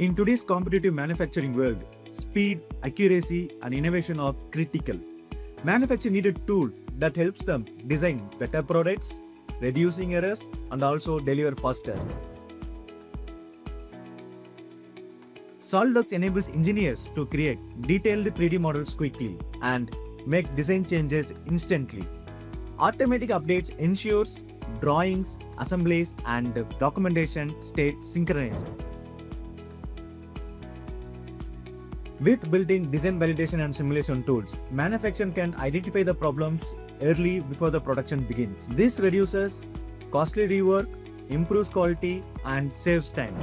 In today's competitive manufacturing world, speed, accuracy, and innovation are critical. Manufacturers need a tool that helps them design better products, reducing errors, and also deliver faster. SOLIDWORKS enables engineers to create detailed 3D models quickly and make design changes instantly. Automatic updates ensures drawings, assemblies, and documentation stay synchronized. With built-in design validation and simulation tools, manufacturer can identify the problems early before the production begins. This reduces costly rework, improves quality, and saves time.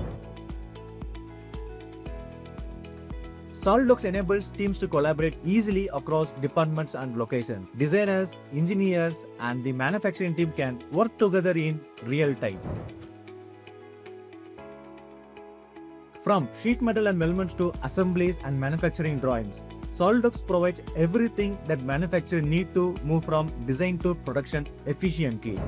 SOLIDWORKS enables teams to collaborate easily across departments and locations. Designers, engineers, and the manufacturing team can work together in real time. From sheet metal and weldments to assemblies and manufacturing drawings, SOLIDWORKS provides everything that manufacturers need to move from design to production efficiently.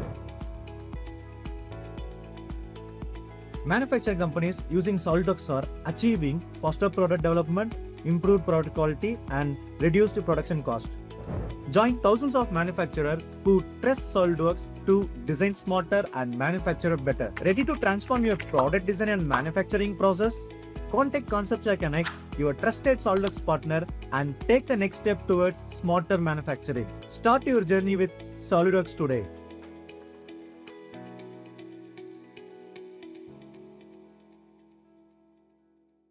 Manufacturing companies using SOLIDWORKS are achieving faster product development, improved product quality, and reduced production cost. Join thousands of manufacturers who trust SOLIDWORKS to design smarter and manufacture better. Ready to transform your product design and manufacturing process? Contact Concepts Connect, your trusted SOLIDWORKS partner, and take the next step towards smarter manufacturing. Start your journey with SOLIDWORKS today.